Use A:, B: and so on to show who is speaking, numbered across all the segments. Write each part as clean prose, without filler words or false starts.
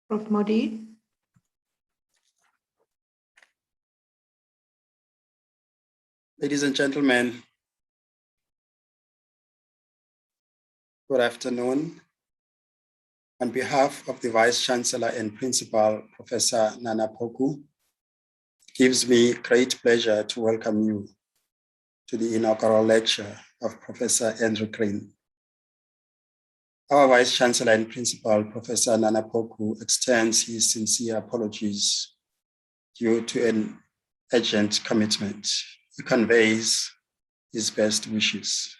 A: Prof. Modi.
B: Ladies and gentlemen, good afternoon. On behalf of the Vice Chancellor and Principal, Professor Nana Poku, it gives me great pleasure to welcome you to the inaugural lecture of Professor Andrew Green. Our Vice Chancellor and Principal, Professor Nana Poku, extends his sincere apologies due to an urgent commitment. He conveys his best wishes.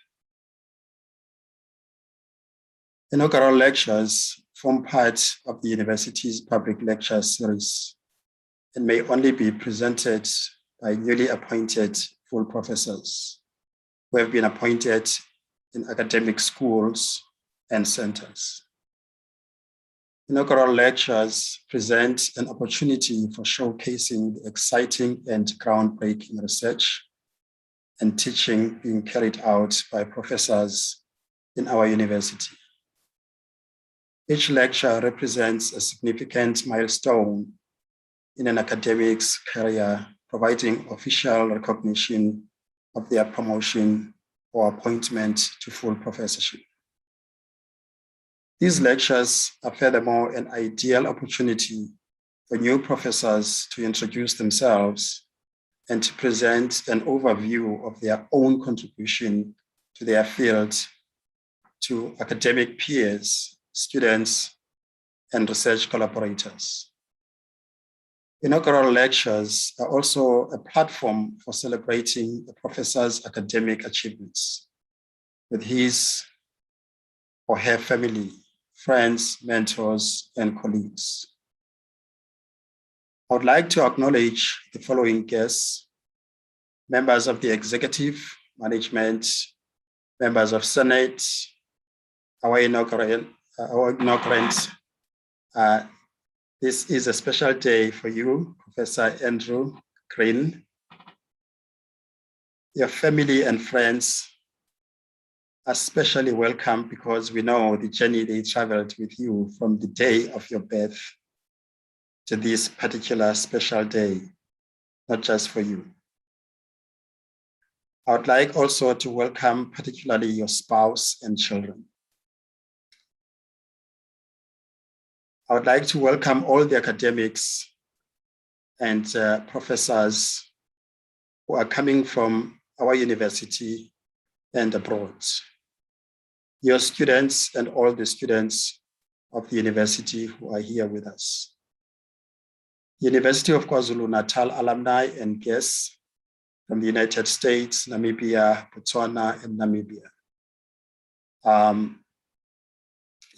B: Inaugural lectures form part of the university's public lecture series and may only be presented by newly appointed full professors who have been appointed in academic schools and centers. Inaugural lectures present an opportunity for showcasing the exciting and groundbreaking research and teaching being carried out by professors in our university. Each lecture represents a significant milestone in an academic's career, providing official recognition of their promotion or appointment to full professorship. These lectures are furthermore an ideal opportunity for new professors to introduce themselves and to present an overview of their own contribution to their field to academic peers, students, and research collaborators. Inaugural lectures are also a platform for celebrating the professor's academic achievements with his or her family, friends, mentors, and colleagues. I would like to acknowledge the following guests: members of the executive, management, members of Senate, our inaugurant. This is a special day for you, Professor Andrew Green. Your family and friends are especially welcome because we know the journey they traveled with you from the day of your birth to this particular special day, not just for you. I would like also to welcome particularly your spouse and children. I would like to welcome all the academics and professors who are coming from our university and abroad. Your students and all the students of the university who are here with us. University of KwaZulu-Natal alumni and guests from the United States, Namibia, Botswana, and Namibia.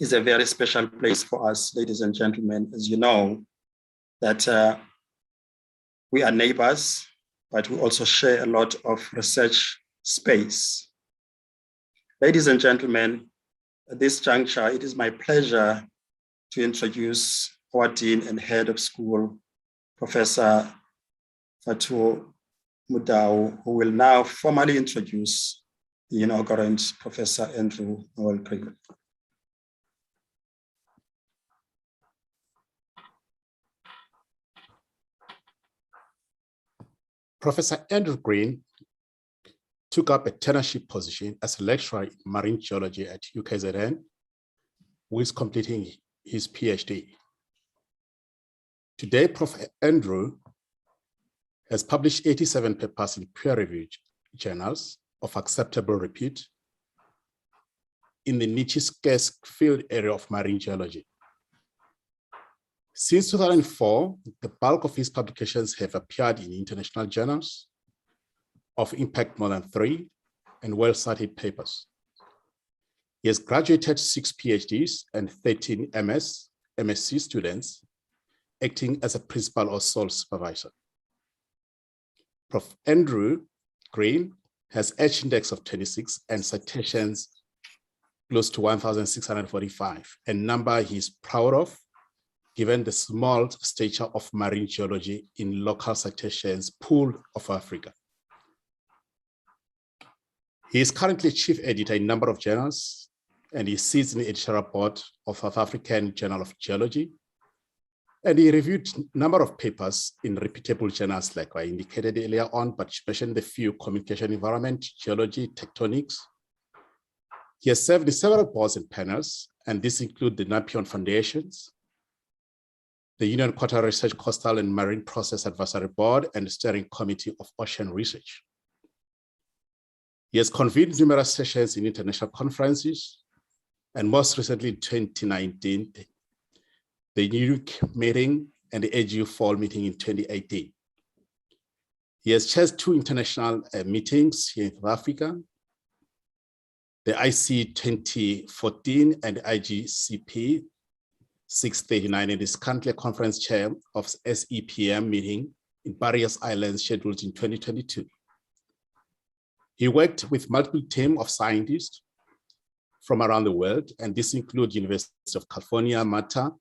B: Is a very special place for us, ladies and gentlemen. As you know, that we are neighbors, but we also share a lot of research space. Ladies and gentlemen, at this juncture, it is my pleasure to introduce our Dean and Head of School, Professor Fatu Mudau, who will now formally introduce the inaugurant, Professor Andrew Green.
C: Professor Andrew Green took up a tenureship position as a lecturer in marine geology at UKZN, who is completing his PhD. Today, Prof. Andrew has published 87 papers in peer-reviewed journals of acceptable repute in the niche scarce field area of marine geology. Since 2004, the bulk of his publications have appeared in international journals of impact more than 3 and well-cited papers. He has graduated 6 PhDs and 13 MSc students, acting as a principal or sole supervisor. Prof. Andrew Green has H-index of 26 and citations close to 1,645, a number he is proud of, given the small stature of marine geology in local citations pool of Africa. He is currently chief editor in a number of journals, and he sits in the editorial board of South African Journal of Geology, And he reviewed a number of papers in reputable journals, like I indicated earlier on, but especially the few: communication, environment, geology, tectonics. He has served in several boards and panels, and this include the Napion Foundations, the Union Quarter Research Coastal and Marine Process Advisory Board, and the Steering Committee of Ocean Research. He has convened numerous sessions in international conferences, and most recently in 2019, the New York meeting and the AGU Fall meeting in 2018. He has chaired 2 international meetings here in South Africa, the IC 2014 and IGCP 639, and is currently a conference chair of SEPM meeting in Barriers Islands scheduled in 2022. He worked with multiple teams of scientists from around the world, and this includes University of California, Mata,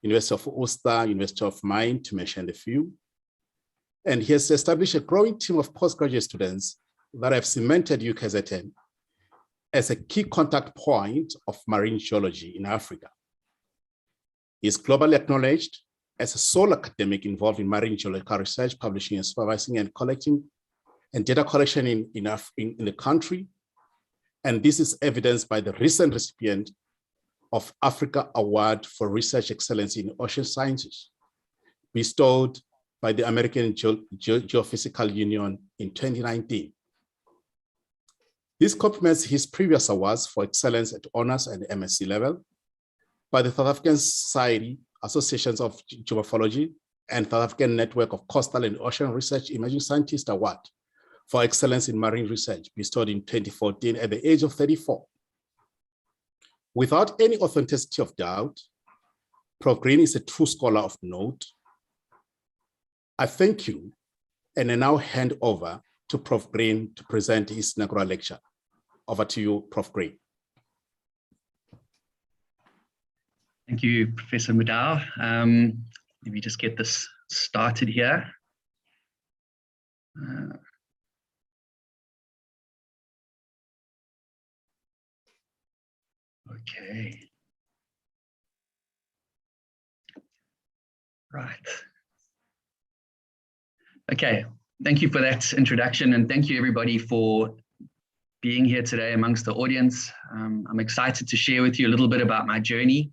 C: University of Ulster, University of Maine, to mention a few. And he has established a growing team of postgraduate students that have cemented UKZN as a key contact point of marine geology in Africa. He is globally acknowledged as a sole academic involved in marine geological research, publishing and supervising and collecting and data collection in the country. And this is evidenced by the recent recipient of Africa Award for Research Excellence in Ocean Sciences, bestowed by the American Geophysical Union in 2019. This complements his previous awards for excellence at honors and MSc level by the South African Society, Associations of Geomorphology, and South African Network of Coastal and Ocean Research Emerging Scientist Award for excellence in marine research, bestowed in 2014 at the age of 34. Without any authenticity of doubt, Prof. Green is a true scholar of note. I thank you, and I now hand over to Prof. Green to present his inaugural lecture. Over to you, Prof. Green.
A: Thank you, Professor Mudau. Let me just get this started here. Okay. Right. Okay, thank you for that introduction, and thank you everybody for being here today amongst the audience. I'm excited to share with you a little bit about my journey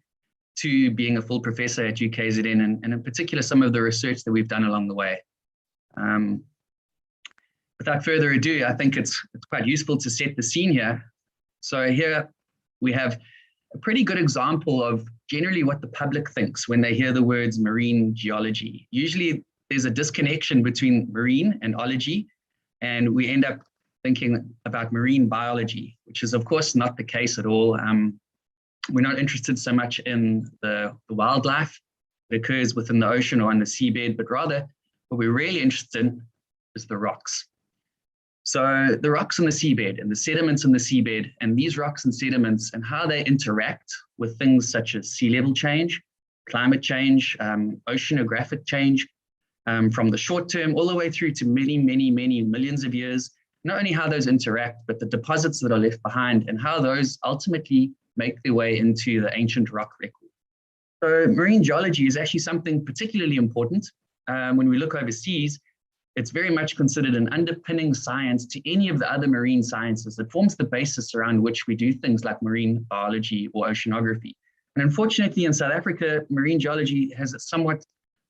A: to being a full professor at UKZN, and in particular some of the research that we've done along the way. Without further ado, I think it's quite useful to set the scene here. So here we have a pretty good example of generally what the public thinks when they hear the words marine geology. Usually there's a disconnection between marine and ology, and we end up thinking about marine biology, which is of course not the case at all. We're not interested so much in the wildlife that occurs within the ocean or on the seabed, but rather what we're really interested in is the rocks. So the rocks on the seabed and the sediments on the seabed, and these rocks and sediments and how they interact with things such as sea level change, climate change, oceanographic change, from the short term all the way through to many, many, many millions of years. Not only how those interact, but the deposits that are left behind and how those ultimately make their way into the ancient rock record. So marine geology is actually something particularly important. When we look overseas, it's very much considered an underpinning science to any of the other marine sciences. It forms the basis around which we do things like marine biology or oceanography. And unfortunately in South Africa, marine geology has a somewhat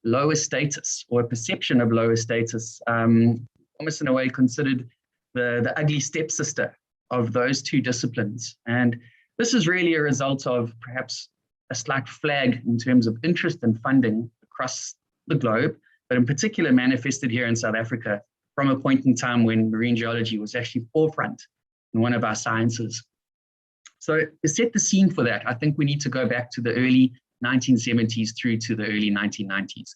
A: lower status, or a perception of lower status, almost in a way considered the ugly stepsister of those two disciplines. And this is really a result of perhaps a slight flag in terms of interest and funding across the globe, but in particular manifested here in South Africa from a point in time when marine geology was actually forefront in one of our sciences. So to set the scene for that, I think we need to go back to the early 1970s through to the early 1990s.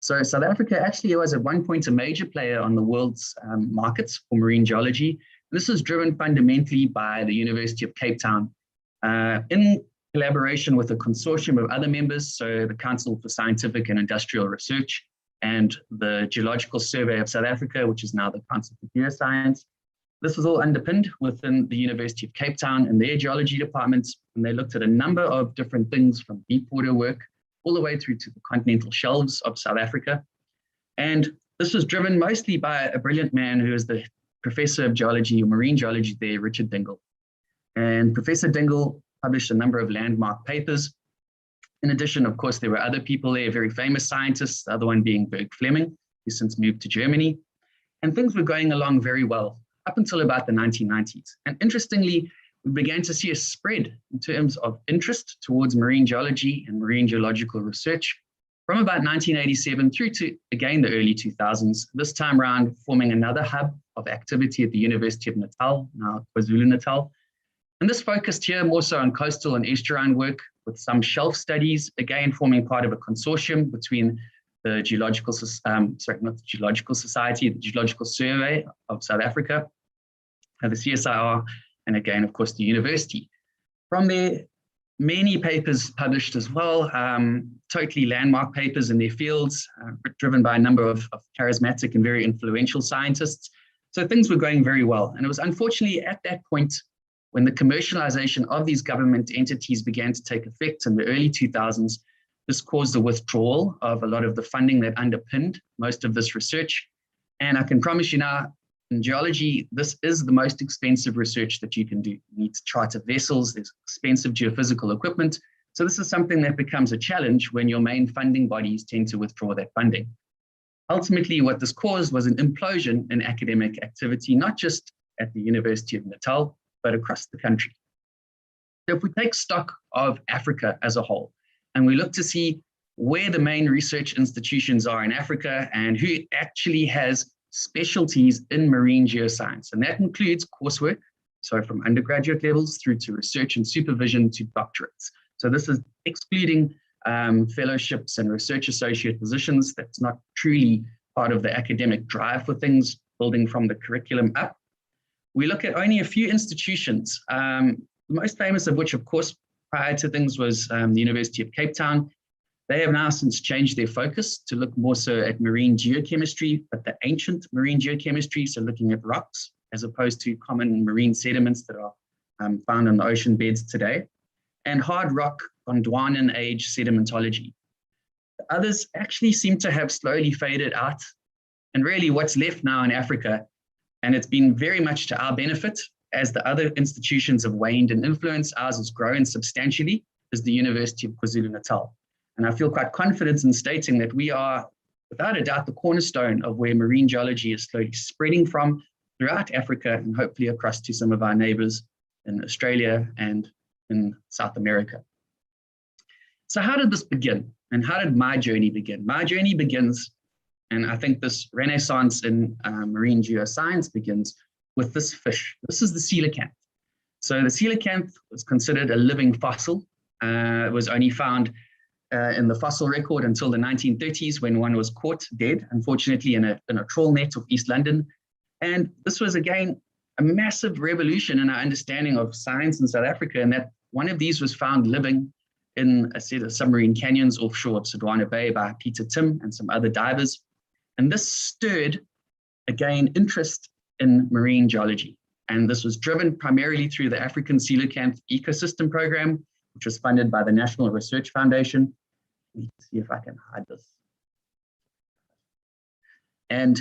A: So South Africa actually was at one point a major player on the world's markets for marine geology. This is driven fundamentally by the University of Cape Town in collaboration with a consortium of other members, so the Council for Scientific and Industrial Research and the Geological Survey of South Africa, which is now the Council for Geoscience. This was all underpinned within the University of Cape Town and their geology departments, and they looked at a number of different things from deep water work all the way through to the continental shelves of South Africa. And this was driven mostly by a brilliant man who is the professor of geology or marine geology there, Richard Dingle. And Professor Dingle published a number of landmark papers. In addition, of course, there were other people there, very famous scientists, the other one being Berg Fleming, who since moved to Germany. And things were going along very well up until about the 1990s. And interestingly, we began to see a spread in terms of interest towards marine geology and marine geological research from about 1987 through to, again, the early 2000s, this time around forming another hub of activity at the University of Natal, now KwaZulu-Natal. And this focused here more so on coastal and estuarine work with some shelf studies, again, forming part of a consortium between the Geological, not the Geological Society, the Geological Survey of South Africa, the CSIR, and again, of course, the university. From there, many papers published as well, totally landmark papers in their fields, driven by a number of charismatic and very influential scientists. So things were going very well. And it was unfortunately at that point when the commercialization of these government entities began to take effect in the early 2000s, this caused a withdrawal of a lot of the funding that underpinned most of this research. And I can promise you now, in geology, this is the most expensive research that you can do. You need to charter vessels, there's expensive geophysical equipment. So this is something that becomes a challenge when your main funding bodies tend to withdraw that funding. Ultimately, what this caused was an implosion in academic activity, not just at the University of Natal, but across the country. So if we take stock of Africa as a whole, and we look to see where the main research institutions are in Africa and who actually has specialties in marine geoscience, and that includes coursework, so from undergraduate levels through to research and supervision to doctorates. So this is excluding fellowships and research associate positions. That's not truly part of the academic drive for things, building from the curriculum up. We look at only a few institutions, the most famous of which, of course, prior to things was the University of Cape Town. They have now since changed their focus to look more so at marine geochemistry, but the ancient marine geochemistry, so looking at rocks as opposed to common marine sediments that are found on the ocean beds today, and hard rock Gondwanan age sedimentology. The others actually seem to have slowly faded out, and really what's left now in Africa, and it's been very much to our benefit as the other institutions have waned in influence, ours has grown substantially, is the University of KwaZulu-Natal. And I feel quite confident in stating that we are, without a doubt, the cornerstone of where marine geology is slowly spreading from throughout Africa and hopefully across to some of our neighbors in Australia and in South America. So how did this begin? And how did my journey begin? My journey begins, and I think this renaissance in marine geoscience begins with this fish. This is the coelacanth. So the coelacanth was considered a living fossil. It was only found in the fossil record until the 1930s when one was caught dead, unfortunately, in a trawl net of East London. And this was, again, a massive revolution in our understanding of science in South Africa, and that one of these was found living in a set of submarine canyons offshore of Sodwana Bay by Peter Tim and some other divers. And this stirred, again, interest in marine geology. And this was driven primarily through the African Coelacanth Ecosystem Program, which was funded by the National Research Foundation. Let me see if I can hide this. And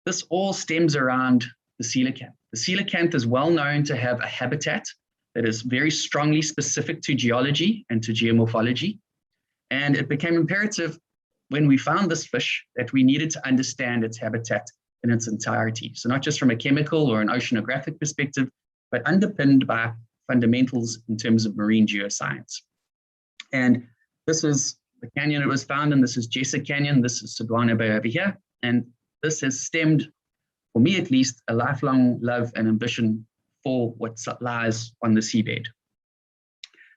A: this all stems around the coelacanth. The coelacanth is well known to have a habitat that is very strongly specific to geology and to geomorphology. And it became imperative when we found this fish that we needed to understand its habitat in its entirety. So not just from a chemical or an oceanographic perspective, but underpinned by fundamentals in terms of marine geoscience. And this is the canyon it was found in. This is Jessa Canyon. This is Sodwana Bay over here. And this has stemmed, for me at least, a lifelong love and ambition for what lies on the seabed.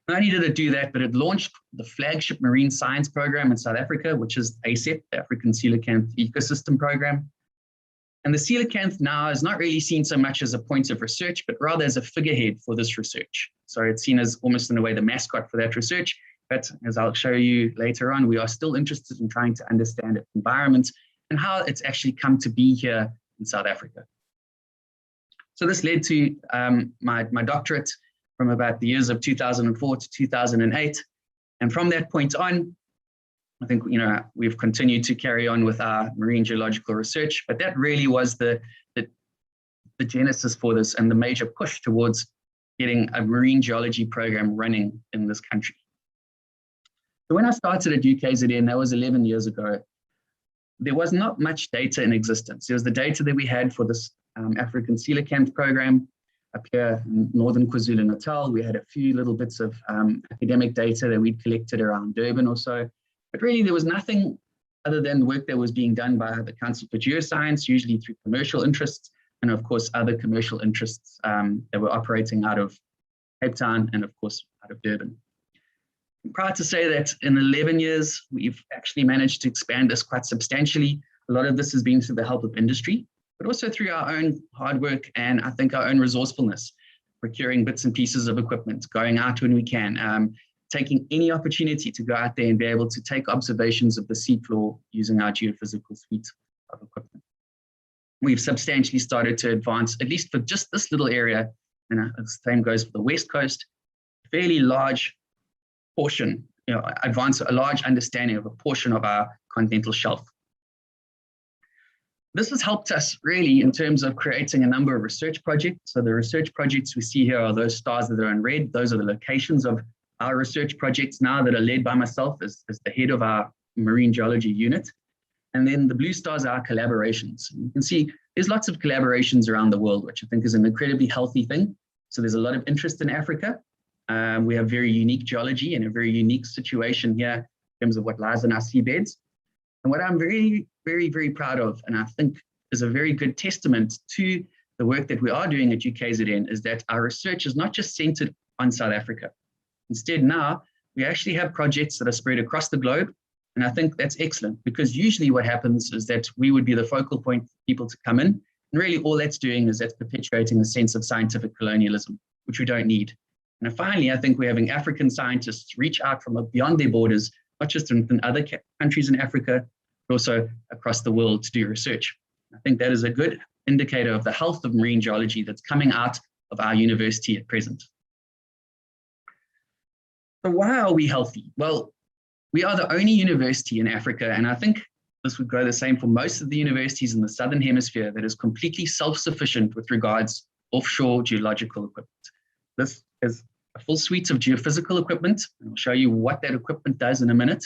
A: Not only did it do that, but it launched the flagship marine science program in South Africa, which is ACEP, the African Coelacanth Ecosystem Program. And the coelacanth now is not really seen so much as a point of research, but rather as a figurehead for this research. So it's seen as almost in a way the mascot for that research. But as I'll show you later on, we are still interested in trying to understand its environment and how it's actually come to be here in South Africa. So this led to my doctorate from about the years of 2004 to 2008. And from that point on, I think, we've continued to carry on with our marine geological research, but that really was the genesis for this and the major push towards getting a marine geology program running in this country. So when I started at UKZN, that was 11 years ago, there was not much data in existence. There was the data that we had for this African coelacanth program up here in northern KwaZulu-Natal. We had a few little bits of academic data that we'd collected around Durban or so, but really there was nothing other than the work that was being done by the Council for Geoscience, usually through commercial interests, and of course other commercial interests that were operating out of Cape Town and of course out of Durban. I'm proud to say that in 11 years, we've actually managed to expand this quite substantially. A lot of this has been through the help of industry, but also through our own hard work and I think our own resourcefulness, procuring bits and pieces of equipment, going out when we can, taking any opportunity to go out there and be able to take observations of the seafloor using our geophysical suite of equipment. We've substantially started to advance, at least for just this little area, and the same goes for the West Coast, fairly large portion, advance a large understanding of a portion of our continental shelf. This has helped us really in terms of creating a number of research projects. So the research projects we see here are those stars that are in red. Those are the locations of our research projects now that are led by myself as the head of our marine geology unit. And then the blue stars are our collaborations. You can see there's lots of collaborations around the world, which I think is an incredibly healthy thing. So there's a lot of interest in Africa. We have very unique geology and a very unique situation here in terms of what lies in our seabeds. And what I'm very, very, very proud of, and I think is a very good testament to the work that we are doing at UKZN, is that our research is not just centered on South Africa. Instead, now we actually have projects that are spread across the globe. And I think that's excellent, because usually what happens is that we would be the focal point for people to come in. And really all that's doing is that's perpetuating a sense of scientific colonialism, which we don't need. And finally, I think we're having African scientists reach out from beyond their borders, not just in other countries in Africa, but also across the world to do research. I think that is a good indicator of the health of marine geology that's coming out of our university at present. So why are we healthy? Well, we are the only university in Africa, and I think this would go the same for most of the universities in the Southern Hemisphere, that is completely self-sufficient with regards offshore geological equipment. This is a full suite of geophysical equipment, and I'll show you what that equipment does in a minute,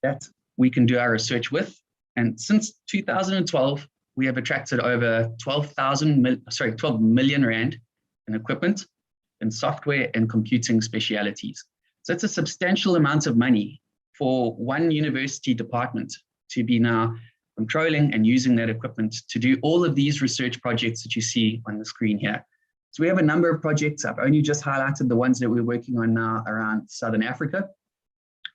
A: that we can do our research with. And since 2012, we have attracted over 12 million Rand in equipment, in software and computing specialities. So it's a substantial amount of money for one university department to be now controlling and using that equipment to do all of these research projects that you see on the screen here. So we have a number of projects. I've only just highlighted the ones that we're working on now around Southern Africa,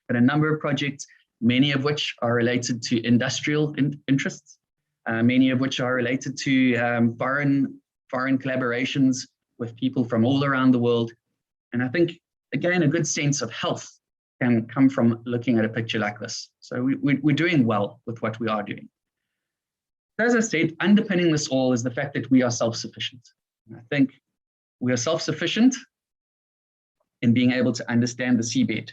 A: but a number of projects, many of which are related to industrial interests, many of which are related to foreign collaborations with people from all around the world. And I think, again, a good sense of health can come from looking at a picture like this. So we're doing well with what we are doing. As I said, underpinning this all is the fact that we are self-sufficient. And I think we are self-sufficient in being able to understand the seabed.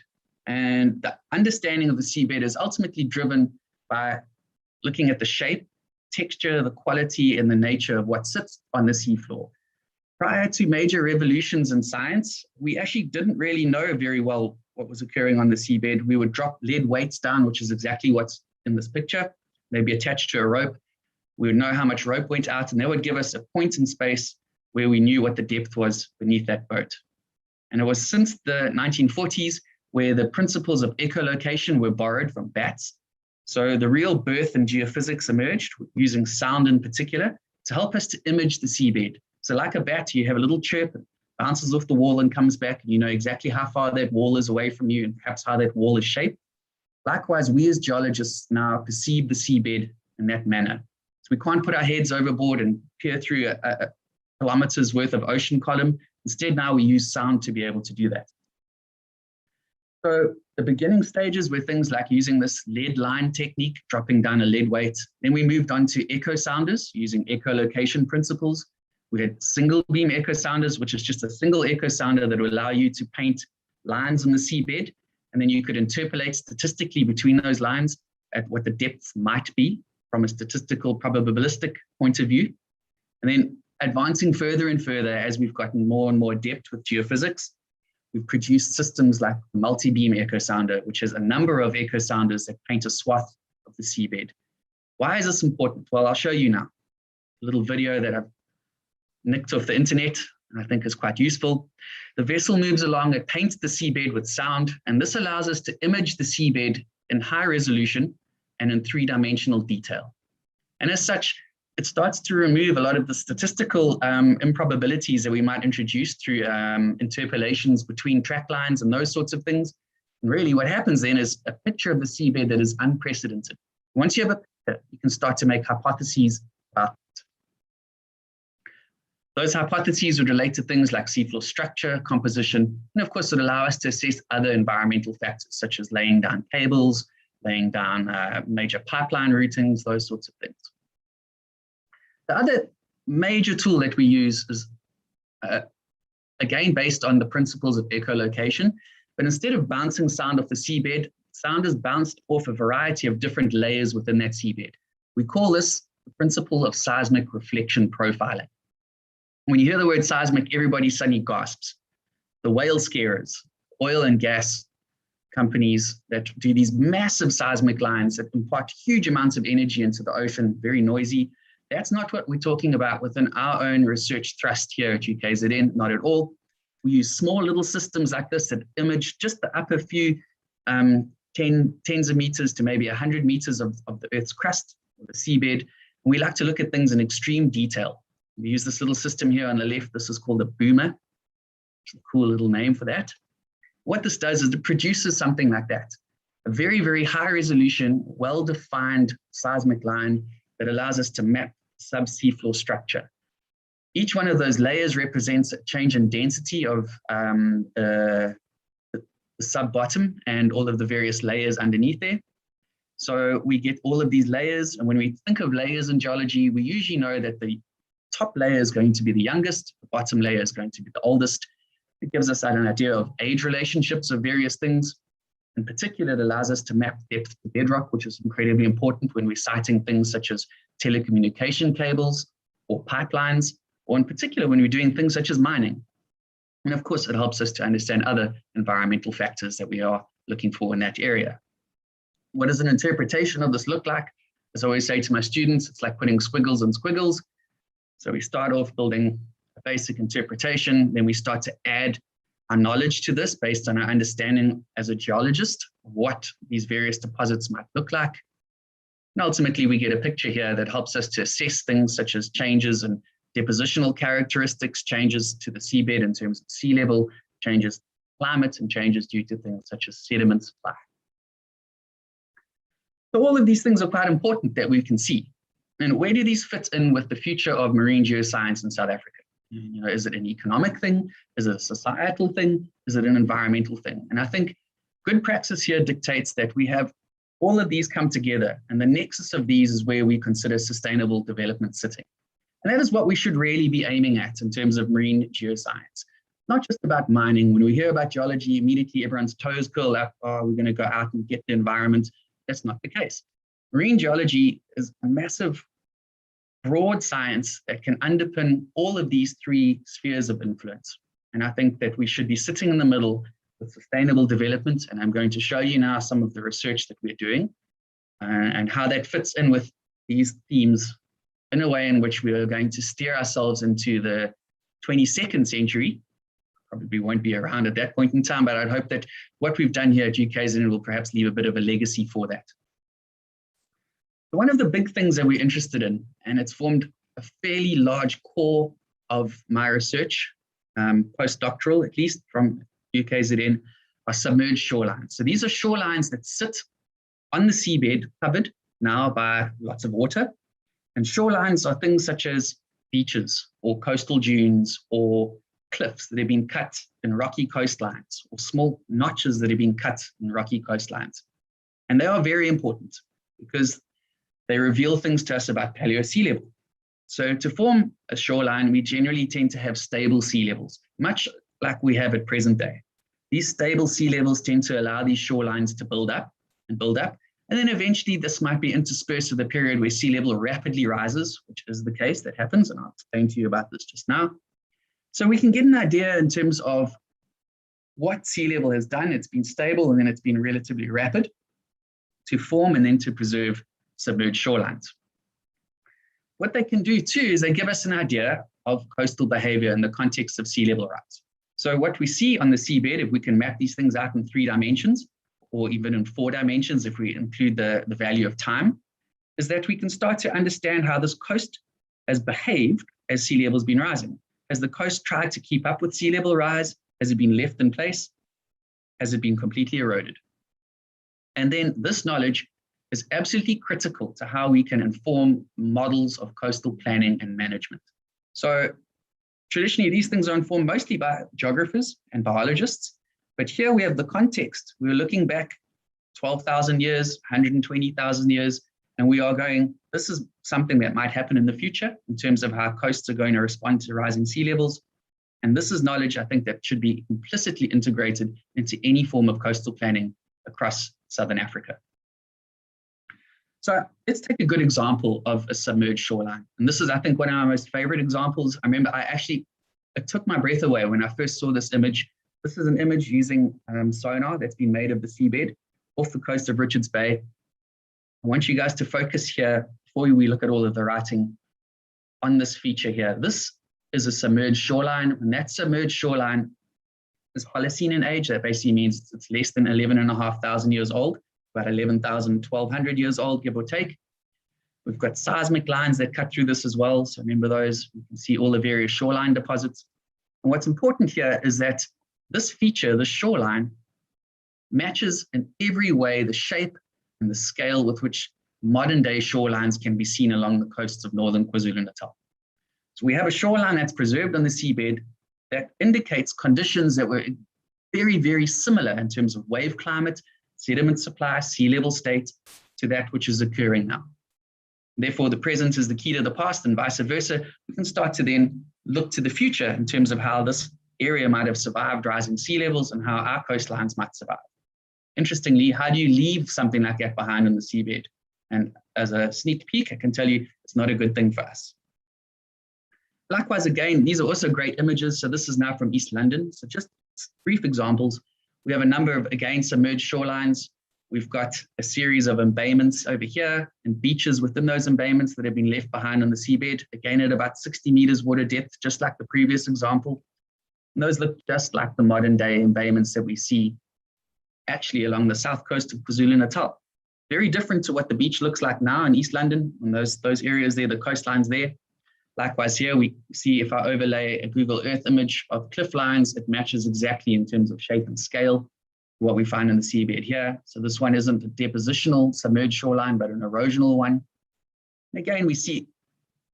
A: And the understanding of the seabed is ultimately driven by looking at the shape, texture, the quality, and the nature of what sits on the seafloor. Prior to major revolutions in science, we actually didn't really know very well what was occurring on the seabed. We would drop lead weights down, which is exactly what's in this picture. They'd be attached to a rope. We would know how much rope went out, and that would give us a point in space where we knew what the depth was beneath that boat. And it was since the 1940s where the principles of echolocation were borrowed from bats. So the real birth in geophysics emerged, using sound in particular, to help us to image the seabed. So like a bat, you have a little chirp, it bounces off the wall and comes back, and you know exactly how far that wall is away from you and perhaps how that wall is shaped. Likewise, we as geologists now perceive the seabed in that manner. So we can't put our heads overboard and peer through a kilometers worth of ocean column. Instead, now we use sound to be able to do that. So the beginning stages were things like using this lead line technique, dropping down a lead weight. Then we moved on to echo sounders using echolocation principles. We had single beam echo sounders, which is just a single echo sounder that will allow you to paint lines in the seabed and then you could interpolate statistically between those lines at what the depth might be from a statistical probabilistic point of view. And then advancing further and further as we've gotten more and more adept with geophysics, we've produced systems like the multi-beam echo sounder, which has a number of echo sounders that paint a swath of the seabed. Why is this important? Well, I'll show you now. A little video that I've nicked off the internet, and I think is quite useful. The vessel moves along, it paints the seabed with sound, and this allows us to image the seabed in high resolution and in three-dimensional detail. And as such, it starts to remove a lot of the statistical improbabilities that we might introduce through interpolations between track lines and those sorts of things. And really what happens then is a picture of the seabed that is unprecedented. Once you have a picture, you can start to make hypotheses about it. Those hypotheses would relate to things like seafloor structure, composition, and of course would allow us to assess other environmental factors such as laying down cables, laying down major pipeline routings, those sorts of things. The other major tool that we use is, again, based on the principles of echolocation, but instead of bouncing sound off the seabed, sound is bounced off a variety of different layers within that seabed. We call this the principle of seismic reflection profiling. When you hear the word seismic, everybody suddenly gasps. The whale scarers, oil and gas companies that do these massive seismic lines that impart huge amounts of energy into the ocean, very noisy. That's not what we're talking about within our own research thrust here at UKZN, not at all. We use small little systems like this that image just the upper few tens of meters to maybe 100 meters of the Earth's crust, or the seabed. And we like to look at things in extreme detail. We use this little system here on the left. This is called a boomer. It's a cool little name for that. What this does is it produces something like that. A very, very high resolution, well-defined seismic line that allows us to map subsea floor structure. Each one of those layers represents a change in density of the sub-bottom and all of the various layers underneath there. So we get all of these layers, and when we think of layers in geology, we usually know that the top layer is going to be the youngest, the bottom layer is going to be the oldest. It gives us an idea of age relationships of various things. In particular, it allows us to map depth to bedrock, which is incredibly important when we're siting things such as telecommunication cables or pipelines, or in particular when we're doing things such as mining. And of course, it helps us to understand other environmental factors that we are looking for in that area. What does an interpretation of this look like? As I always say to my students, it's like putting squiggles and squiggles. So we start off building a basic interpretation, then we start to add our knowledge to this based on our understanding as a geologist, what these various deposits might look like. And ultimately, we get a picture here that helps us to assess things such as changes in depositional characteristics, changes to the seabed in terms of sea level, changes to climate, and changes due to things such as sediment supply. So all of these things are quite important that we can see. And where do these fit in with the future of marine geoscience in South Africa? You know, is it an economic thing? Is it a societal thing? Is it an environmental thing? And I think good praxis here dictates that we have all of these come together, and the nexus of these is where we consider sustainable development sitting. And that is what we should really be aiming at in terms of marine geoscience. Not just about mining. When we hear about geology, immediately everyone's toes curl up, oh, we're going to go out and get the environment. That's not the case. Marine geology is a massive, broad science that can underpin all of these three spheres of influence. And I think that we should be sitting in the middle with sustainable development. And I'm going to show you now some of the research that we're doing and how that fits in with these themes in a way in which we are going to steer ourselves into the 22nd century. Probably won't be around at that point in time, but I'd hope that what we've done here at UKZN will perhaps leave a bit of a legacy for that. One of the big things that we're interested in, and it's formed a fairly large core of my research, postdoctoral at least from UKZN, are submerged shorelines. So these are shorelines that sit on the seabed, covered now by lots of water. And shorelines are things such as beaches or coastal dunes or cliffs that have been cut in rocky coastlines, or small notches that have been cut in rocky coastlines. And they are very important because they reveal things to us about paleo sea level. So to form a shoreline, we generally tend to have stable sea levels, much like we have at present day. These stable sea levels tend to allow these shorelines to build up and build up. And then eventually this might be interspersed with a period where sea level rapidly rises, which is the case that happens. And I'll explain to you about this just now. So we can get an idea in terms of what sea level has done. It's been stable and then it's been relatively rapid to form and then to preserve submerged shorelines. What they can do too is they give us an idea of coastal behavior in the context of sea level rise. So what we see on the seabed, if we can map these things out in 3 dimensions, or even in 4 dimensions if we include the value of time, is that we can start to understand how this coast has behaved as sea level has been rising. Has the coast tried to keep up with sea level rise? Has it been left in place? Has it been completely eroded? And then this knowledge is absolutely critical to how we can inform models of coastal planning and management. So traditionally, these things are informed mostly by geographers and biologists, but here we have the context. We're looking back 12,000 years, 120,000 years, and we are going, this is something that might happen in the future in terms of how coasts are going to respond to rising sea levels. And this is knowledge, I think, that should be implicitly integrated into any form of coastal planning across Southern Africa. So let's take a good example of a submerged shoreline. And this is, I think, one of my most favorite examples. I remember it took my breath away when I first saw this image. This is an image using sonar that's been made of the seabed off the coast of Richards Bay. I want you guys to focus here before we look at all of the writing on this feature here. This is a submerged shoreline, and that submerged shoreline is Holocene in age. That basically means it's less than 11,500 years old, about 11,000, 1,200 years old, give or take. We've got seismic lines that cut through this as well. So remember those. You can see all the various shoreline deposits. And what's important here is that this feature, the shoreline, matches in every way the shape and the scale with which modern day shorelines can be seen along the coasts of northern KwaZulu-Natal. So we have a shoreline that's preserved on the seabed that indicates conditions that were very, very similar in terms of wave climate, sediment supply, sea level state to that which is occurring now. Therefore, the present is the key to the past and vice versa. We can start to then look to the future in terms of how this area might have survived rising sea levels and how our coastlines might survive. Interestingly, how do you leave something like that behind on the seabed? And as a sneak peek, I can tell you it's not a good thing for us. Likewise, again, these are also great images. So this is now from East London. So just brief examples. We have a number of, again, submerged shorelines. We've got a series of embayments over here and beaches within those embayments that have been left behind on the seabed, again at about 60 meters water depth, just like the previous example. And those look just like the modern day embayments that we see actually along the south coast of KwaZulu-Natal. Very different to what the beach looks like now in East London, and those areas there, the coastlines there. Likewise here, we see if I overlay a Google Earth image of cliff lines, it matches exactly in terms of shape and scale what we find in the seabed here. So this one isn't a depositional submerged shoreline, but an erosional one. And again, we see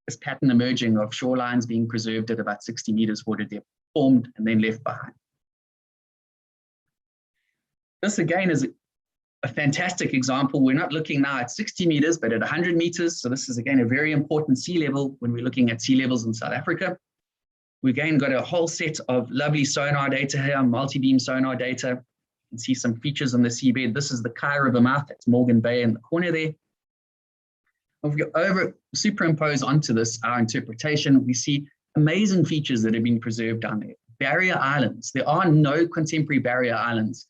A: this pattern emerging of shorelines being preserved at about 60 meters water depth, formed and then left behind. This again is a fantastic example. We're not looking now at 60 meters, but at 100 meters. So this is again a very important sea level when we're looking at sea levels in South Africa. We again got a whole set of lovely sonar data here, multi-beam sonar data. You can see some features on the seabed. This is the Kai River mouth, that's Morgan Bay in the corner there. If we superimpose onto this our interpretation, we see amazing features that have been preserved down there. Barrier islands. There are no contemporary barrier islands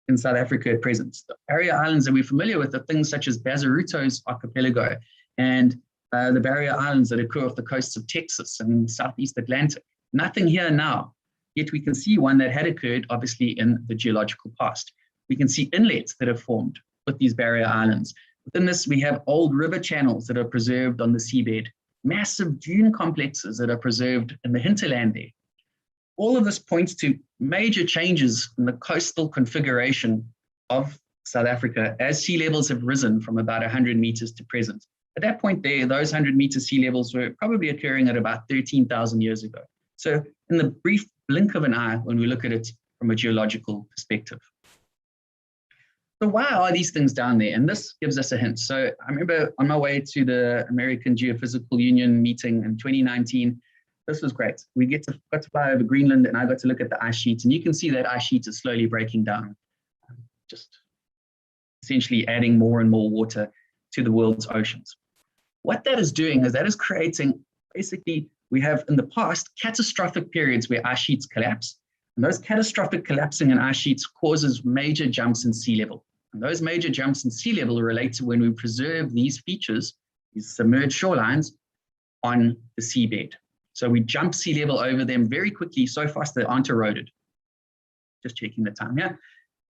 A: in South Africa at present. The barrier islands that we're familiar with are things such as Bazaruto's archipelago and the barrier islands that occur off the coasts of Texas and Southeast Atlantic. Nothing here now, yet we can see one that had occurred obviously in the geological past. We can see inlets that have formed with these barrier islands. Within this, we have old river channels that are preserved on the seabed, massive dune complexes that are preserved in the hinterland there. All of this points to major changes in the coastal configuration of South Africa as sea levels have risen from about 100 meters to present. At that point there, those 100-meter sea levels were probably occurring at about 13,000 years ago. So in the brief blink of an eye, when we look at it from a geological perspective. So why are these things down there? And this gives us a hint. So I remember on my way to the American Geophysical Union meeting in 2019, this was great. We got to fly over Greenland, and I got to look at the ice sheet, and you can see that ice sheet is slowly breaking down, just essentially adding more and more water to the world's oceans. What that is doing is that is creating, basically, we have in the past catastrophic periods where ice sheets collapse, and those catastrophic collapsing in ice sheets causes major jumps in sea level. And those major jumps in sea level relate to when we preserve these features, these submerged shorelines, on the seabed. So we jump sea level over them very quickly, so fast they aren't eroded. Just checking the time here.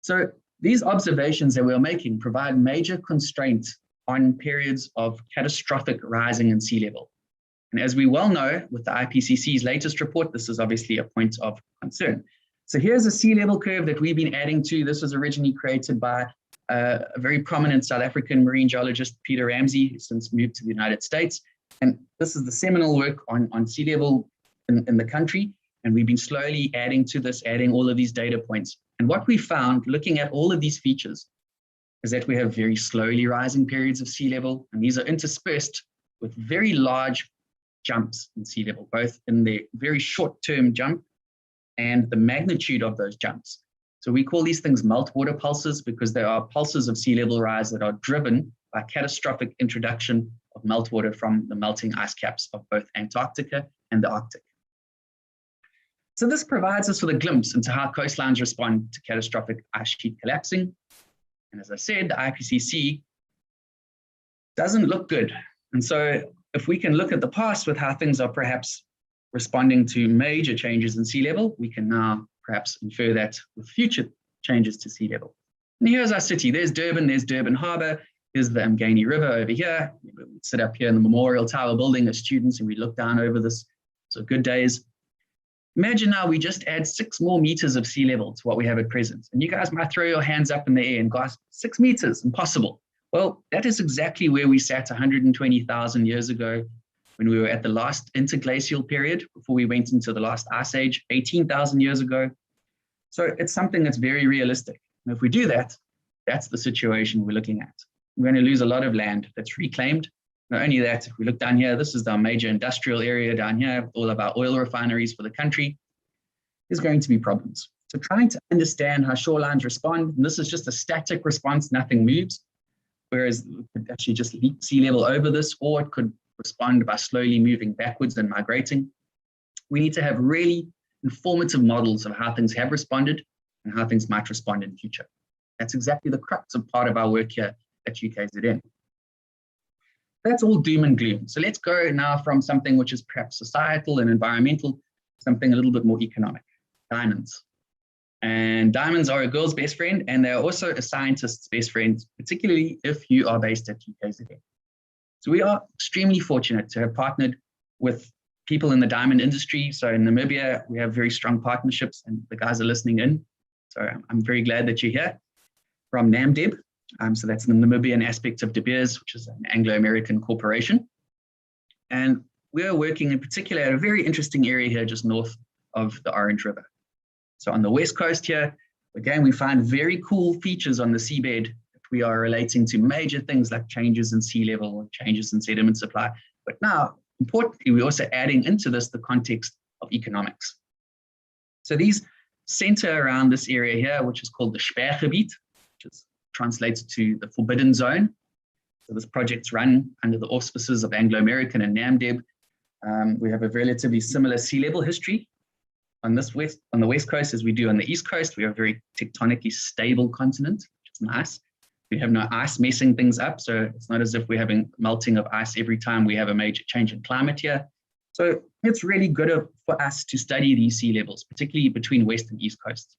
A: So these observations that we're making provide major constraints on periods of catastrophic rising in sea level. And as we well know, with the IPCC's latest report, this is obviously a point of concern. So here's a sea level curve that we've been adding to. This was originally created by a very prominent South African marine geologist, Peter Ramsey, who's since moved to the United States. And this is the seminal work on sea level in the country. And we've been slowly adding to this, adding all of these data points. And what we found, looking at all of these features, is that we have very slowly rising periods of sea level. And these are interspersed with very large jumps in sea level, both in the very short-term jump and the magnitude of those jumps. So we call these things meltwater pulses because they are pulses of sea level rise that are driven by catastrophic introduction of meltwater from the melting ice caps of both Antarctica and the Arctic. So this provides us with a glimpse into how coastlines respond to catastrophic ice sheet collapsing. And as I said, the IPCC doesn't look good. And so if we can look at the past with how things are perhaps responding to major changes in sea level, we can now perhaps infer that with future changes to sea level. And here's our city. There's Durban Harbour. Here's the Mgani River over here. We sit up here in the Memorial Tower building as students and we look down over this. So good days. Imagine now we just add 6 more meters of sea level to what we have at present. And you guys might throw your hands up in the air and go, 6 meters, impossible. Well, that is exactly where we sat 120,000 years ago when we were at the last interglacial period before we went into the last ice age 18,000 years ago. So it's something that's very realistic. And if we do that, that's the situation we're looking at. We're going to lose a lot of land that's reclaimed. Not only that, if we look down here, this is our major industrial area down here, all of our oil refineries for the country. There's going to be problems. So trying to understand how shorelines respond, and this is just a static response, nothing moves, whereas it could actually just leap sea level over this, or it could respond by slowly moving backwards and migrating. We need to have really informative models of how things have responded and how things might respond in future. That's exactly the crux of part of our work here at UKZN. That's all doom and gloom. So let's go now from something which is perhaps societal and environmental, something a little bit more economic, diamonds. And diamonds are a girl's best friend, and they're also a scientist's best friend, particularly if you are based at UKZN. So we are extremely fortunate to have partnered with people in the diamond industry. So in Namibia, we have very strong partnerships, and the guys are listening in. So I'm very glad that you're here. From NAMDEB, so that's the Namibian aspect of De Beers, which is an Anglo-American corporation. And we're working in particular at a very interesting area here just north of the Orange River. So on the west coast here, again, we find very cool features on the seabed that we are relating to major things like changes in sea level, changes in sediment supply. But now, importantly, we're also adding into this the context of economics. So these center around this area here, which is called the Sperrgebiet, which is translated to the forbidden zone. So this project's run under the auspices of Anglo-American and NAMDEB. We have a relatively similar sea level history on the west coast as we do on the east coast. We are a very tectonically stable continent, which is nice. We have no ice messing things up, so it's not as if we're having melting of ice every time we have a major change in climate here. So it's really good for us to study these sea levels, particularly between west and east coast.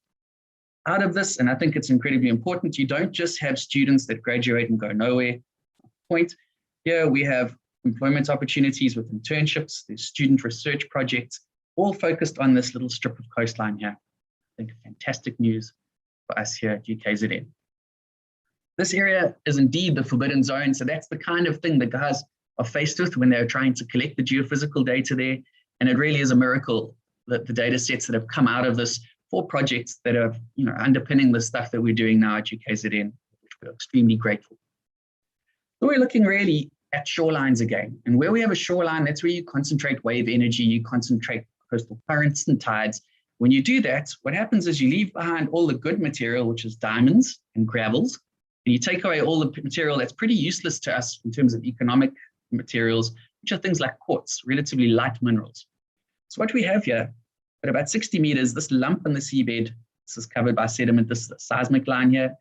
A: Out of this, and I think it's incredibly important, you don't just have students that graduate and go nowhere. Point. Here we have employment opportunities with internships, there's student research projects, all focused on this little strip of coastline here. I think fantastic news for us here at UKZN. This area is indeed the forbidden zone, so that's the kind of thing the guys are faced with when they're trying to collect the geophysical data there, and it really is a miracle that the data sets that have come out of this for projects that are underpinning the stuff that we're doing now at UKZN, which we're extremely grateful. So we're looking really at shorelines again. And where we have a shoreline, that's where you concentrate wave energy, you concentrate coastal currents and tides. When you do that, what happens is you leave behind all the good material, which is diamonds and gravels, and you take away all the material that's pretty useless to us in terms of economic materials, which are things like quartz, relatively light minerals. So what we have here, at about 60 meters, this lump in the seabed, this is covered by sediment, this is the seismic line here.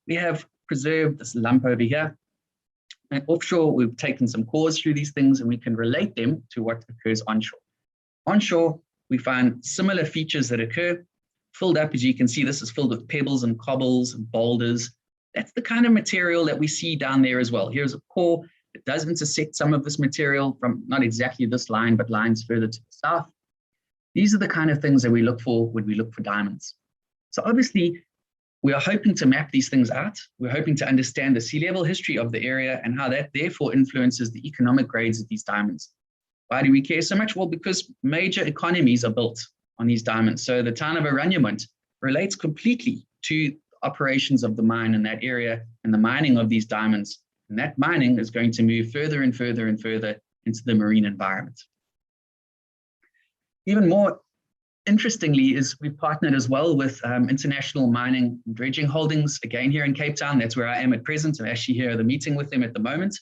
A: We have preserved this lump over here. And offshore, we've taken some cores through these things and we can relate them to what occurs onshore. Onshore, we find similar features that occur. Filled up, as you can see, this is filled with pebbles and cobbles and boulders. That's the kind of material that we see down there as well. Here's a core that does intersect some of this material from not exactly this line, but lines further to the south. These are the kind of things that we look for when we look for diamonds. So obviously, we are hoping to map these things out. We're hoping to understand the sea level history of the area and how that therefore influences the economic grades of these diamonds. Why do we care so much? Well, because major economies are built on these diamonds. So the town of Untitled relates completely to operations of the mine in that area and the mining of these diamonds. And that mining is going to move further and further and further into the marine environment. Even more interestingly is we've partnered as well with International Mining and Dredging Holdings, again here in Cape Town. That's where I am at present. I'm actually here at the meeting with them at the moment.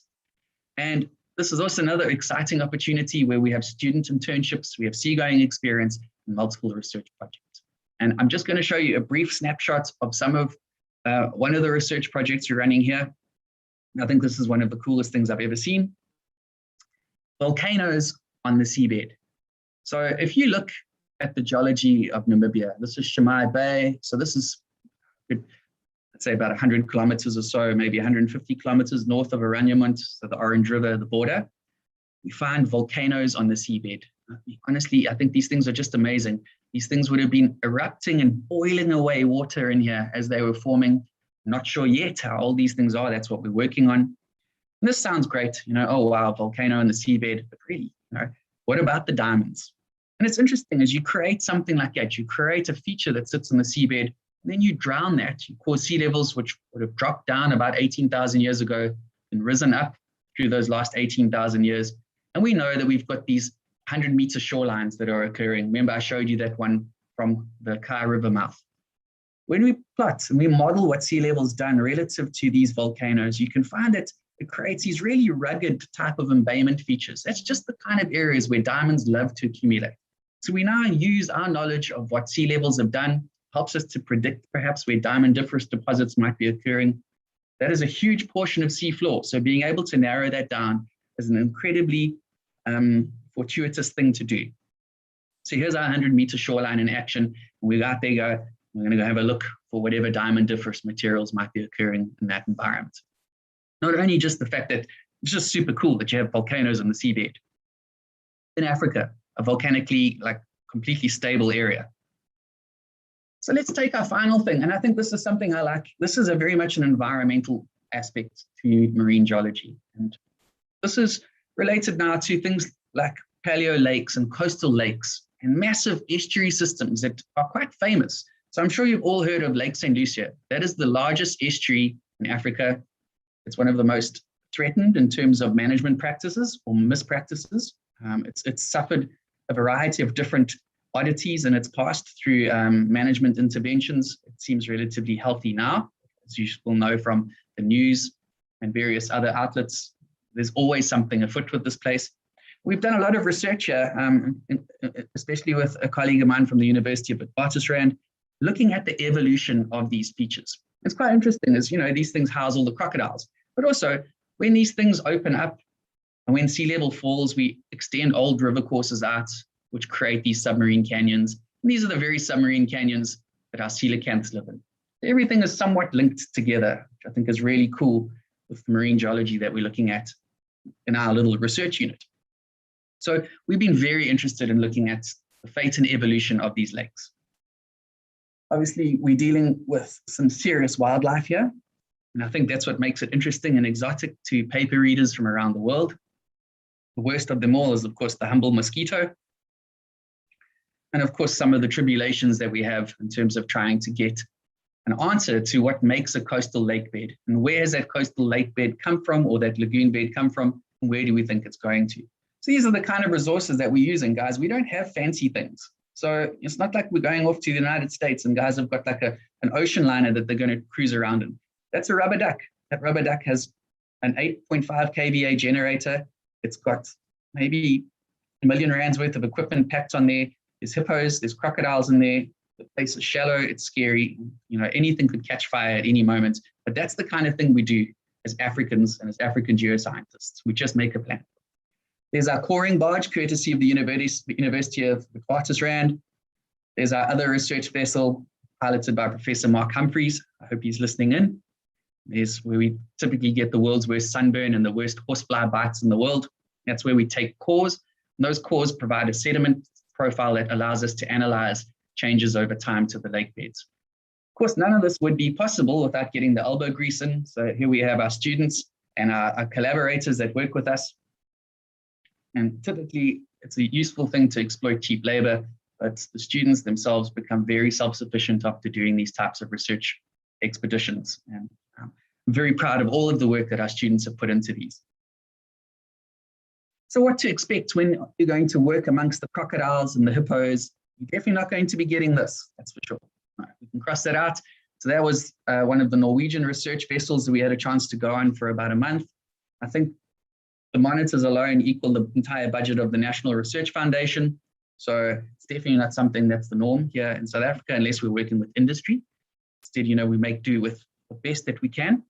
A: And this is also another exciting opportunity where we have student internships, we have seagoing experience, and multiple research projects. And I'm just going to show you a brief snapshot of some of one of the research projects we're running here. I think this is one of the coolest things I've ever seen. Volcanoes on the seabed. So if you look at the geology of Namibia, this is Shamai Bay. So this is, let's say about 100 kilometers or so, maybe 150 kilometers north of Aranyamont, so the Orange River, the border. We find volcanoes on the seabed. Honestly, I think these things are just amazing. These things would have been erupting and boiling away water in here as they were forming. Not sure yet how old these things are. That's what we're working on. And this sounds great, you know, oh wow, volcano on the seabed, but really, you know, what about the diamonds? And it's interesting, as you create something like that, you create a feature that sits on the seabed, and then you drown that, you cause sea levels, which would have dropped down about 18,000 years ago and risen up through those last 18,000 years. And we know that we've got these 100-meter shorelines that are occurring. Remember, I showed you that one from the Kai River mouth. When we plot and we model what sea level's done relative to these volcanoes, you can find that it creates these really rugged type of embayment features. That's just the kind of areas where diamonds love to accumulate. So we now use our knowledge of what sea levels have done, helps us to predict perhaps where diamondiferous deposits might be occurring. That is a huge portion of sea floor. So being able to narrow that down is an incredibly fortuitous thing to do. So here's our 100-meter shoreline in action. We got there, we're going to go have a look for whatever diamondiferous materials might be occurring in that environment. Not only just the fact that it's just super cool that you have volcanoes on the seabed. In Africa, a volcanically, like, completely stable area. So let's take our final thing, and I think this is something I like. This is a very much an environmental aspect to marine geology. And this is related now to things like paleo lakes and coastal lakes and massive estuary systems that are quite famous. So I'm sure you've all heard of Lake St. Lucia. That is the largest estuary in Africa. It's one of the most threatened in terms of management practices or mispractices. It's suffered a variety of different oddities in its past through management interventions. It seems relatively healthy now, as you will know from the news and various other outlets. There's always something afoot with this place. We've done a lot of research here, especially with a colleague of mine from the University of Witwatersrand, looking at the evolution of these features. It's quite interesting, as you know, these things house all the crocodiles, but also when these things open up and when sea level falls, we extend old river courses out, which create these submarine canyons. And these are the very submarine canyons that our coelacanths live in. Everything is somewhat linked together, which I think is really cool with the marine geology that we're looking at in our little research unit. So we've been very interested in looking at the fate and evolution of these lakes. Obviously, we're dealing with some serious wildlife here, and I think that's what makes it interesting and exotic to paper readers from around the world. The worst of them all is, of course, the humble mosquito. And of course, some of the tribulations that we have in terms of trying to get an answer to what makes a coastal lake bed and where has that coastal lake bed come from or that lagoon bed come from, and where do we think it's going to? So these are the kind of resources that we're using, guys. We don't have fancy things. So it's not like we're going off to the United States and guys have got like an ocean liner that they're going to cruise around in. That's a rubber duck. That rubber duck has an 8.5 kVA generator. It's got maybe R1 million worth of equipment packed on there. There's hippos, there's crocodiles in there. The place is shallow, it's scary. You know, anything could catch fire at any moment. But that's the kind of thing we do as Africans and as African geoscientists. We just make a plan. There's our coring barge, courtesy of the University of the Witwatersrand. There's our other research vessel, piloted by Professor Mark Humphreys. I hope he's listening in. There's where we typically get the world's worst sunburn and the worst horsefly bites in the world. That's where we take cores. And those cores provide a sediment profile that allows us to analyze changes over time to the lake beds. Of course, none of this would be possible without getting the elbow grease in. So here we have our students and our collaborators that work with us. And typically, it's a useful thing to exploit cheap labor, but the students themselves become very self-sufficient after doing these types of research expeditions. And I'm very proud of all of the work that our students have put into these. So what to expect when you're going to work amongst the crocodiles and the hippos? You're definitely not going to be getting this, that's for sure. Right, we can cross that out. So that was one of the Norwegian research vessels that we had a chance to go on for about a month. I think the monitors alone equal the entire budget of the National Research Foundation. So it's definitely not something that's the norm here in South Africa, unless we're working with industry. Instead, you know, we make do with the best that we can.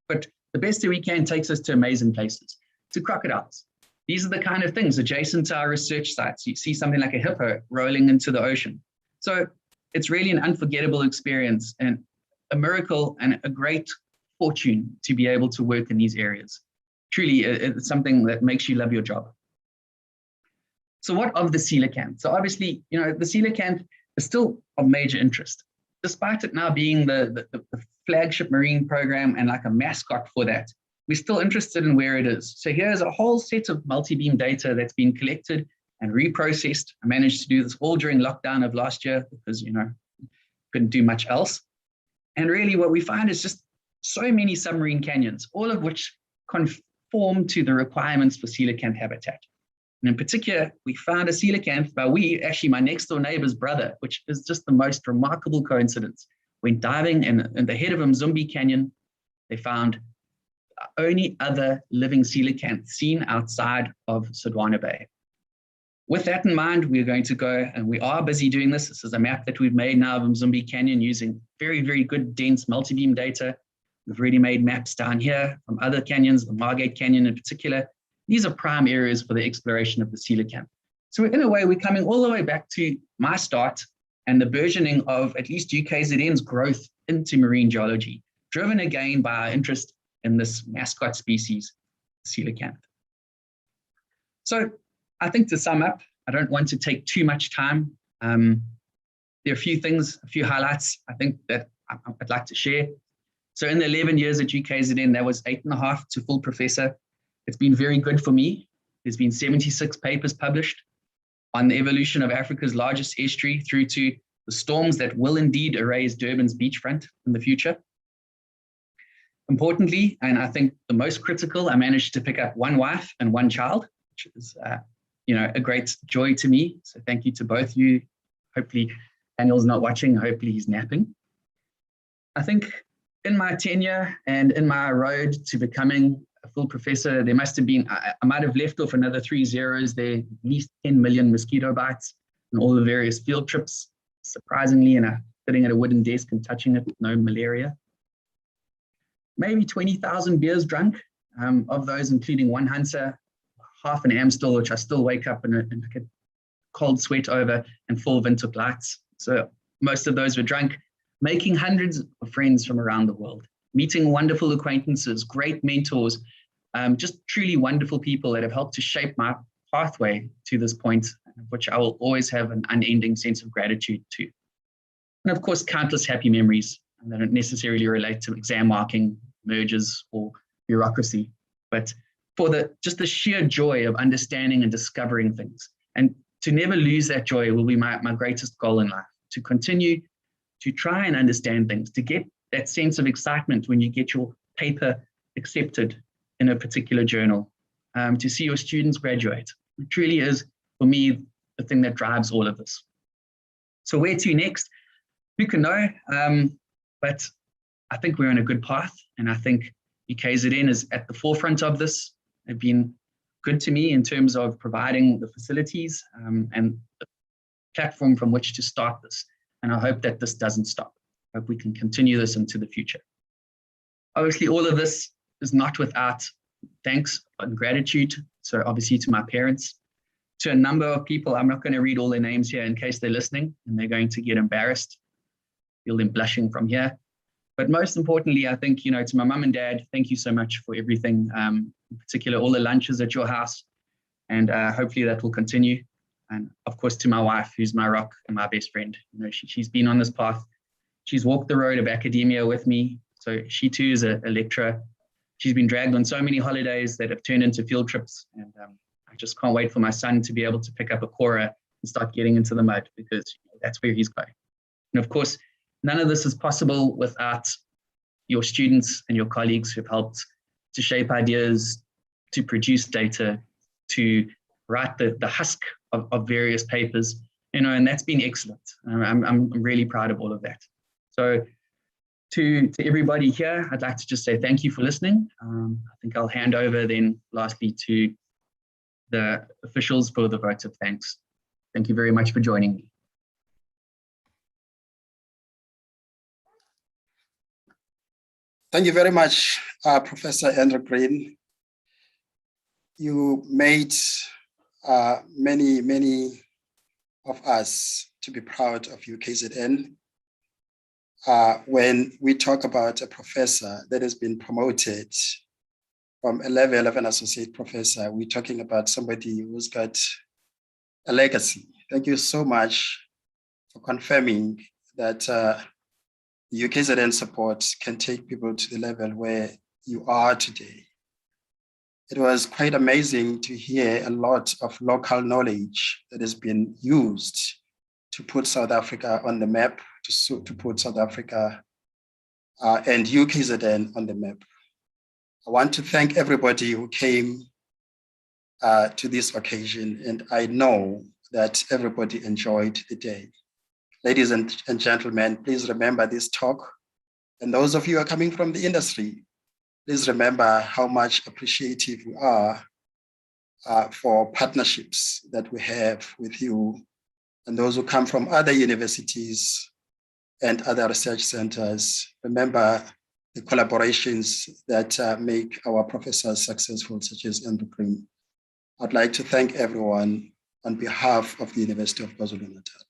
A: But the best that we can takes us to amazing places, to crocodiles. These are the kind of things adjacent to our research sites. You see something like a hippo rolling into the ocean. So it's really an unforgettable experience and a miracle and a great fortune to be able to work in these areas. Truly, it's something that makes you love your job. So what of the coelacanth? So obviously, you know, the coelacanth is still of major interest, despite it now being the flagship marine program and like a mascot for that. We're still interested in where it is. So here's a whole set of multi-beam data that's been collected and reprocessed. I managed to do this all during lockdown of last year because, you know, couldn't do much else. And really what we find is just so many submarine canyons, all of which conform to the requirements for coelacanth habitat. And in particular, we found a coelacanth actually my next door neighbor's brother, which is just the most remarkable coincidence. Went diving in the head of Mzumbi Canyon. They found only other living coelacanth seen outside of Sodwana Bay. With that in mind, we're going to go, and we are busy doing this. This is a map that we've made now of Mzumbi Canyon using very, very good dense multi-beam data. We've already made maps down here from other canyons, the Margate Canyon in particular. These are prime areas for the exploration of the coelacanth. So in a way, we're coming all the way back to my start and the burgeoning of at least UKZN's growth into marine geology, driven again by our interest in this mascot species, coelacanth. So I think to sum up, I don't want to take too much time. There are a few things, a few highlights I think that I'd like to share. So in the 11 years at UKZN, that was 8.5 to full professor. It's been very good for me. There's been 76 papers published on the evolution of Africa's largest estuary through to the storms that will indeed erase Durban's beachfront in the future. Importantly, and I think the most critical, I managed to pick up one wife and one child, which is a great joy to me. So thank you to both you. Hopefully Daniel's not watching, hopefully he's napping. I think in my tenure and in my road to becoming a full professor, there must have been, I might have left off another 3 zeros there, at least 10 million mosquito bites and all the various field trips, surprisingly, and sitting at a wooden desk and touching it with no malaria. Maybe 20,000 beers drunk, of those including one Hansa, half an Amstel, which I still wake up and like a cold sweat over, and 4 Windhoek lights. So most of those were drunk, making hundreds of friends from around the world, meeting wonderful acquaintances, great mentors, just truly wonderful people that have helped to shape my pathway to this point, which I will always have an unending sense of gratitude to. And of course, countless happy memories that don't necessarily relate to exam marking, mergers, or bureaucracy, but for just the sheer joy of understanding and discovering things. And to never lose that joy will be my greatest goal in life, to continue to try and understand things, to get that sense of excitement when you get your paper accepted in a particular journal, to see your students graduate. It truly is, for me, the thing that drives all of this. So where to next? Who can know? But I think we're on a good path, and I think UKZN is at the forefront of this. They've been good to me in terms of providing the facilities and the platform from which to start this. And I hope that this doesn't stop. I hope we can continue this into the future. Obviously, all of this is not without thanks and gratitude. So obviously to my parents, to a number of people. I'm not going to read all their names here in case they're listening and they're going to get embarrassed. Feel them blushing from here. But most importantly, I think, to my mum and dad, thank you so much for everything, in particular, all the lunches at your house. And hopefully that will continue. And of course, to my wife, who's my rock and my best friend. She's been on this path. She's walked the road of academia with me. So she too is a lecturer. She's been dragged on so many holidays that have turned into field trips. And I just can't wait for my son to be able to pick up a Cora and start getting into the mud, because that's where he's going. And of course, none of this is possible without your students and your colleagues who've helped to shape ideas, to produce data, to write the husk of various papers, and that's been excellent. I'm really proud of all of that. So to everybody here, I'd like to just say thank you for listening. I think I'll hand over then lastly to the officials for the vote of thanks. Thank you very much for joining me.
B: Thank you very much, Professor Andrew Green. You made many of us to be proud of UKZN. When we talk about a professor that has been promoted from a level of an associate professor, we're talking about somebody who's got a legacy. Thank you so much for confirming that the UKZN support can take people to the level where you are today. It was quite amazing to hear a lot of local knowledge that has been used to put South Africa on the map, to put South Africa and UKZN on the map. I want to thank everybody who came to this occasion, and I know that everybody enjoyed the day. Ladies and gentlemen, please remember this talk. And those of you who are coming from the industry, please remember how much appreciative we are for partnerships that we have with you and those who come from other universities and other research centers. Remember the collaborations that make our professors successful, such as Andrew Green. I'd like to thank everyone on behalf of the University of KwaZulu-Natal.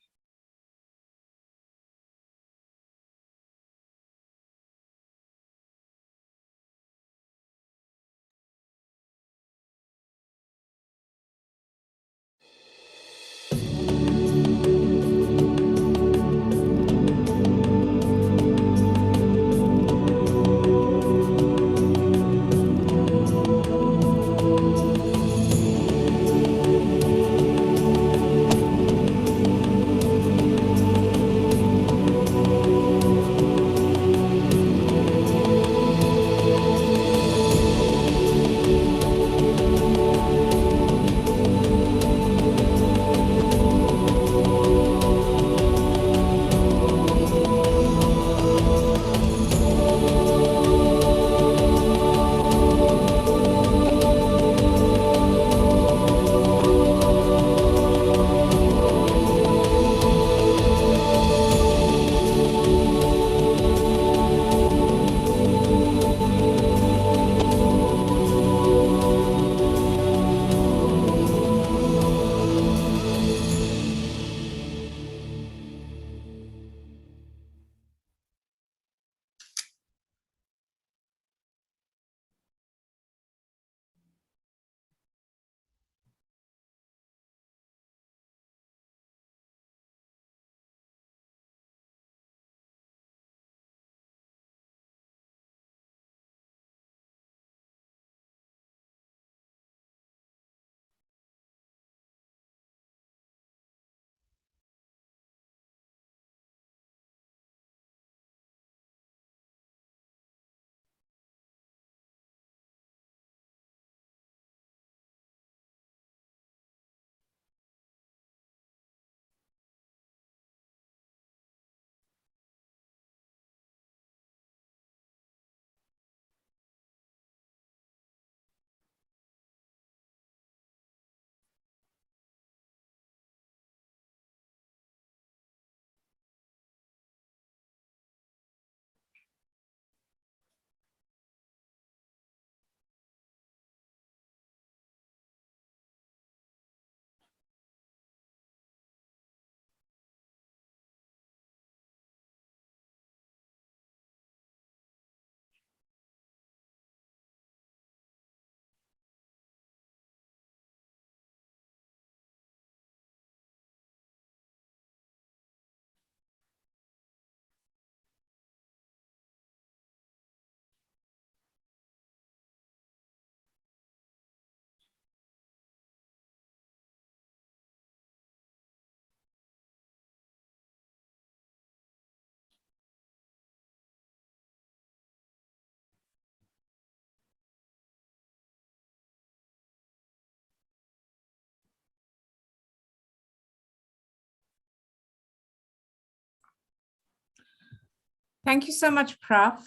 D: Thank you so much, Prof.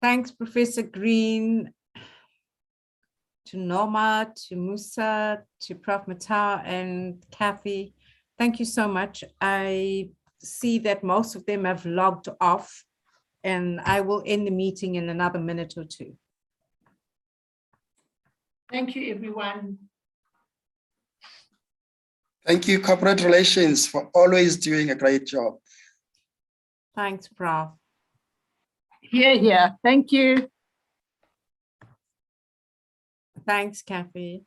D: Thanks, Professor Green, to Norma, to Musa, to Prof. Matau and Kathy. Thank you so much. I see that most of them have logged off, and I will end the meeting in another minute or two.
E: Thank you, everyone.
B: Thank you, Corporate Relations, for always doing a great job.
D: Thanks, Prof.
E: Here. Thank you.
D: Thanks, Kathy.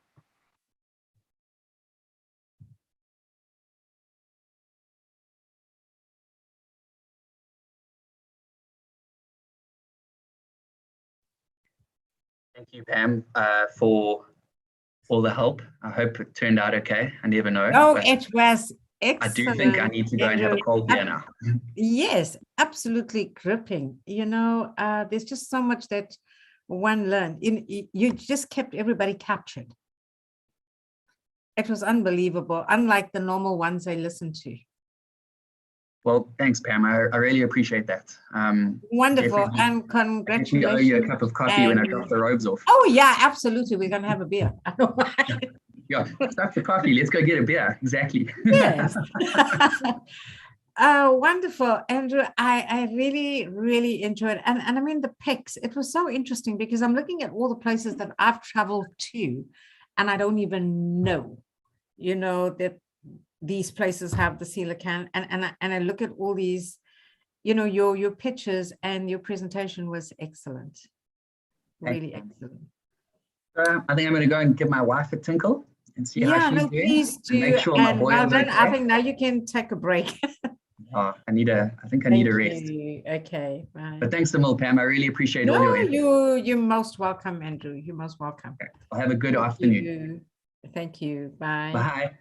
A: Thank you, Pam, for all the help. I hope it turned out okay. I never know.
D: Oh, it was excellent.
A: I do think I need to go and have a cold beer now.
D: Yes, absolutely gripping. You know, there's just so much that one learned. You just kept everybody captured. It was unbelievable, unlike the normal ones I listened to.
A: Well, thanks, Pam. I really appreciate that.
D: Wonderful, and
A: I
D: congratulations.
A: owe you a cup of coffee when I
D: And-
A: drop the robes off.
D: Oh yeah, absolutely. We're gonna have a beer.
A: Yeah, stop the coffee. Let's go get a beer. Exactly.
D: Yes. Wonderful, Andrew. I really enjoyed it. And I mean the pics, it was so interesting because I'm looking at all the places that I've traveled to and I don't even know, you know, that these places have the coelacanth, and I look at all these, you know, your pictures, and your presentation was excellent. Really excellent.
A: I think I'm going to go and give my wife a tinkle and see how she's doing.
D: Please
A: and
D: do.
A: make sure my
D: And
A: boy
D: well
A: is
D: done.
A: okay.
D: I think now you can take a break.
A: I think I need a rest.
D: You. Okay, bye.
A: But thanks to Pam. I really appreciate all your effort.
D: You're most welcome, Andrew. You're most welcome.
A: I'll have a good afternoon.
D: Thank you. Bye.
A: Bye.